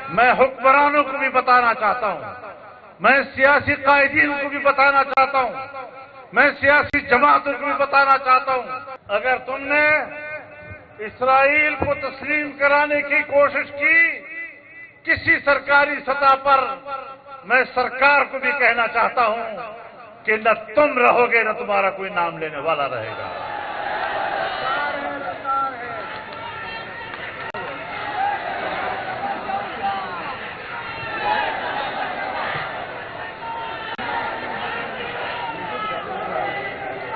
میں حکمرانوں کو بھی بتانا چاہتا ہوں، میں سیاسی قائدین کو بھی بتانا چاہتا ہوں، میں سیاسی جماعتوں کو بھی بتانا چاہتا ہوں، اگر تم نے اسرائیل کو تسلیم کرانے کی کوشش کی کسی سرکاری سطح پر، میں سرکار کو بھی کہنا چاہتا ہوں کہ نہ تم رہو گے نہ تمہارا کوئی نام لینے والا رہے گا۔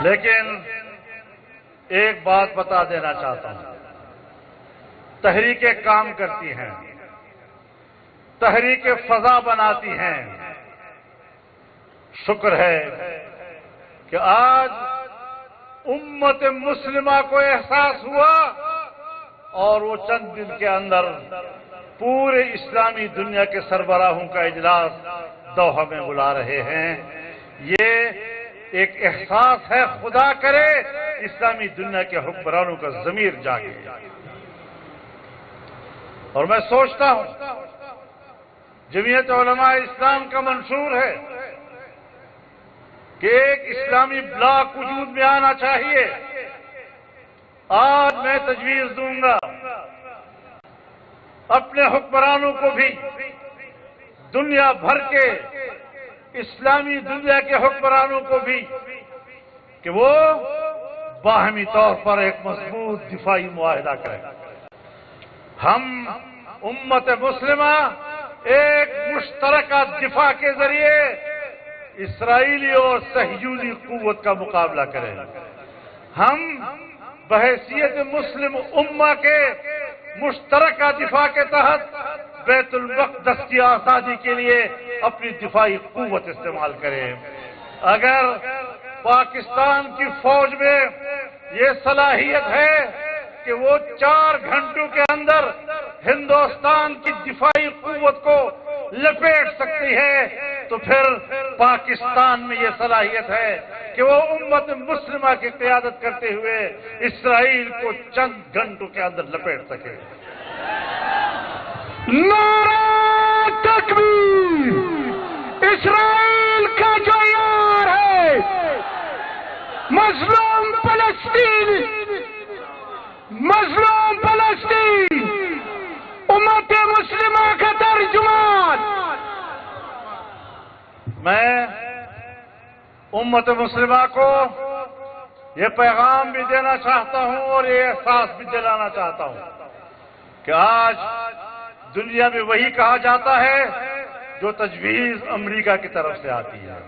لیکن ایک بات بتا دینا چاہتا ہوں، تحریکیں کام کرتی ہیں، تحریکیں فضا بناتی ہیں۔ شکر ہے کہ آج امت مسلمہ کو احساس ہوا اور وہ چند دن کے اندر پورے اسلامی دنیا کے سربراہوں کا اجلاس دوحہ میں بلا رہے ہیں۔ یہ ایک احساس ہے، خدا کرے اسلامی دنیا کے حکمرانوں کا ضمیر جاگے۔ اور میں سوچتا ہوں جمعیت علماء اسلام کا منشور ہے کہ ایک اسلامی بلاک وجود میں آنا چاہیے۔ آج میں تجویز دوں گا اپنے حکمرانوں کو بھی، دنیا بھر کے اسلامی دنیا کے حکمرانوں کو بھی، کہ وہ باہمی طور پر ایک مضبوط دفاعی معاہدہ کریں۔ ہم امت مسلمہ ایک مشترکہ دفاع کے ذریعے اسرائیلی اور صہیونی قوت کا مقابلہ کریں۔ ہم بحیثیت مسلم امہ کے مشترکہ دفاع کے تحت بیت المقدس کی آزادی کے لیے اپنی دفاعی قوت استعمال کریں۔ اگر پاکستان کی فوج میں یہ صلاحیت ہے کہ وہ 4 گھنٹوں کے اندر ہندوستان کی دفاعی قوت کو لپیٹ سکتی ہے، تو پھر پاکستان میں یہ صلاحیت ہے کہ وہ امت مسلمہ کی قیادت کرتے ہوئے اسرائیل کو چند گھنٹوں کے اندر لپیٹ سکے۔ نعرہ تکبیر! اسرائیل کا جو یار ہے، مظلوم فلسطین، مظلوم فلسطین، امت مسلمہ کا ترجمان۔ میں امت مسلمہ کو یہ پیغام بھی دینا چاہتا ہوں اور یہ احساس بھی دلانا چاہتا ہوں کہ آج دنیا میں وہی کہا جاتا ہے جو تجویز امریکہ کی طرف سے آتی ہے،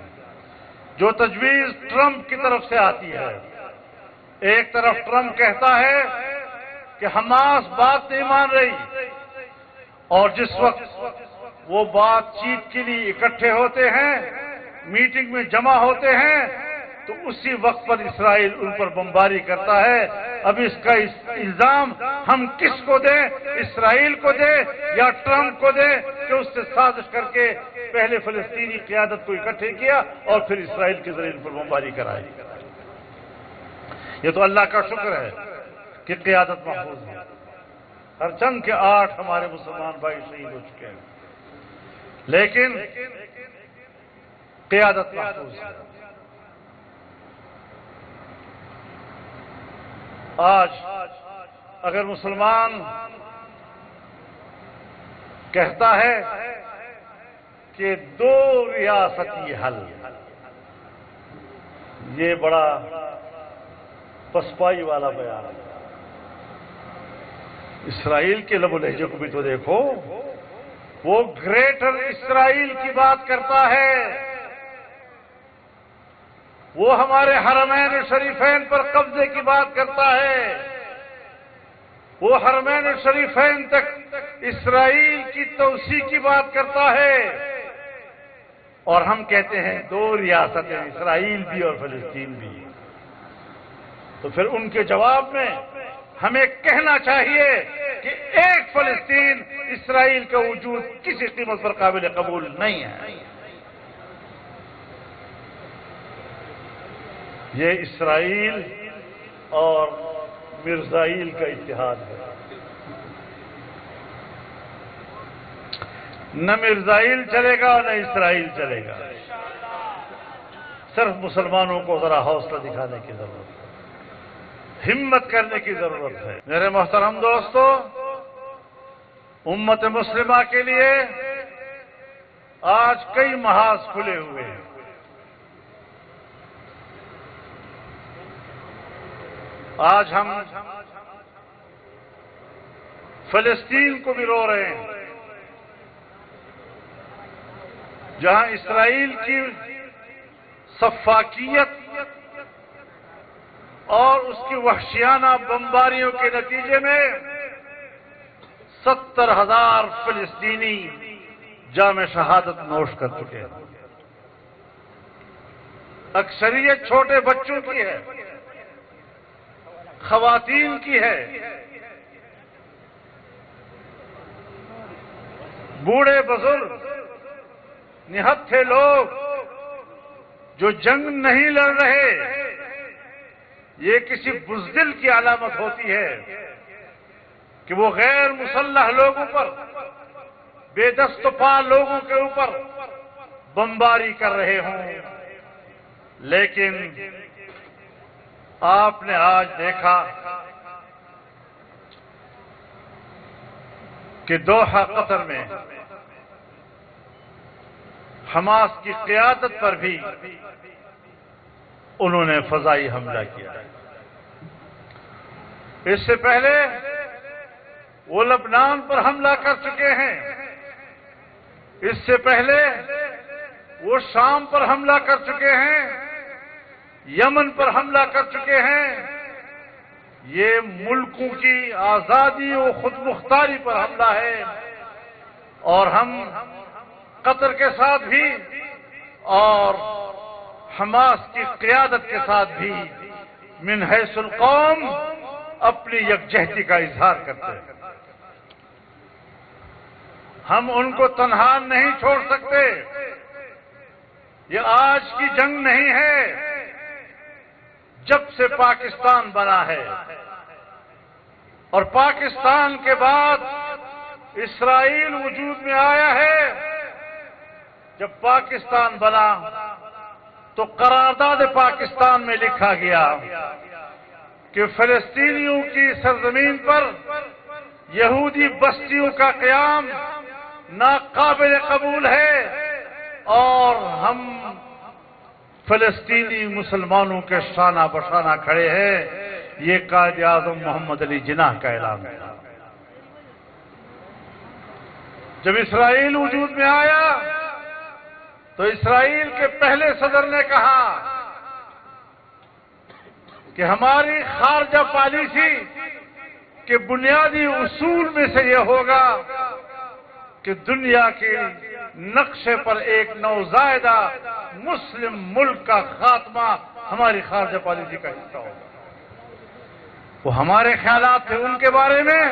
جو تجویز ٹرمپ کی طرف سے آتی ہے۔ ایک طرف ٹرمپ کہتا ہے کہ حماس بات نہیں مان رہی، اور جس وقت وہ بات چیت کے لیے اکٹھے ہوتے ہیں، میٹنگ میں جمع ہوتے ہیں، تو اسی وقت پر اسرائیل ان پر بمباری کرتا ہے۔ اب اس کا الزام ہم کس کو دیں؟ اسرائیل کو دیں یا ٹرمپ کو دیں کہ اس سے سازش کر کے پہلے فلسطینی قیادت کو اکٹھے کیا اور پھر اسرائیل کے ذریعے ان پر بمباری کرائی؟ یہ تو اللہ کا شکر ہے کہ قیادت محفوظ ہے۔ ہر چند کے 8 ہمارے مسلمان بھائی شہید ہو چکے ہیں، لیکن قیادت محفوظ ہے۔ آج اگر مسلمان کہتا ہے کہ 2 ریاستی حل، یہ بڑا پسپائی والا بیان ہے۔ اسرائیل کے لب و لہجے کو بھی تو دیکھو، وہ گریٹر اسرائیل کی بات کرتا ہے، وہ ہمارے حرمین شریفین پر قبضے کی بات کرتا ہے، وہ حرمین شریفین تک اسرائیل کی توسیع کی بات کرتا ہے، اور ہم کہتے ہیں 2 ریاستیں، اسرائیل بھی اور فلسطین بھی۔ تو پھر ان کے جواب میں ہمیں کہنا چاہیے کہ ایک فلسطین، اسرائیل کا وجود کسی قیمت پر قابل قبول نہیں ہے۔ یہ اسرائیل اور مرزائیل کا اتحاد ہے۔ نہ مرزائیل چلے گا نہ اسرائیل چلے گا. صرف مسلمانوں کو ذرا حوصلہ دکھانے کی ضرورت ہے، ہمت کرنے کی ضرورت ہے. میرے محترم دوستو، امت مسلمہ کے لیے آج کئی محاذ کھلے ہوئے ہیں. آج ہم فلسطین کو بھی رو رہے ہیں، جہاں اسرائیل کی سفاکیت اور اس کی وحشیانہ بمباریوں کے نتیجے میں 70,000 فلسطینی جام شہادت نوش کر چکے ہیں. اکثریت چھوٹے بچوں کی ہے، خواتین کی ہے، بوڑھے بزرگ نہتھے لوگ جو جنگ نہیں لڑ رہے. یہ کسی بزدل کی علامت ہوتی ہے کہ وہ غیر مسلح لوگوں پر، بے دست و پا لوگوں کے اوپر بمباری کر رہے ہوں. لیکن آپ نے آج دیکھا کہ دوحہ قطر میں حماس کی قیادت پر بھی انہوں نے فضائی حملہ کیا. اس سے پہلے وہ لبنان پر حملہ کر چکے ہیں، اس سے پہلے وہ شام پر حملہ کر چکے ہیں، یمن پر حملہ کر چکے ہیں. یہ ملکوں کی آزادی و خود مختاری پر حملہ ہے، اور ہم قطر کے ساتھ بھی اور حماس کی قیادت کے ساتھ بھی من حیث القوم اپنی یکجہتی کا اظہار کرتے ہیں. ہم ان کو تنہا نہیں چھوڑ سکتے. یہ آج کی جنگ نہیں ہے، جب سے پاکستان بنا ہے، اور پاکستان کے بعد اسرائیل وجود میں آیا ہے. جب پاکستان بنا تو قرارداد پاکستان میں لکھا گیا کہ فلسطینیوں کی سرزمین پر یہودی بستیوں کا قیام ناقابل قبول ہے، اور ہم فلسطینی مسلمانوں کے شانہ بشانہ کھڑے ہیں. یہ قائد اعظم محمد علی جناح کا اعلان ہے. جب اسرائیل وجود میں آیا تو اسرائیل کے پہلے صدر نے کہا کہ ہماری خارجہ پالیسی کے بنیادی اصول میں سے یہ ہوگا کہ دنیا کے نقشے پر ایک نوزائیدہ مسلم ملک کا خاتمہ ہماری خارجہ پالیسی کا حصہ ہوگا. وہ ہمارے خیالات تھے ان کے بارے میں،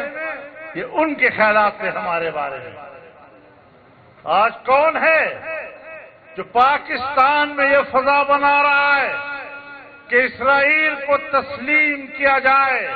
یہ ان کے خیالات تھے ہمارے بارے میں. آج کون ہے جو پاکستان میں یہ فضا بنا رہا ہے کہ اسرائیل کو تسلیم کیا جائے؟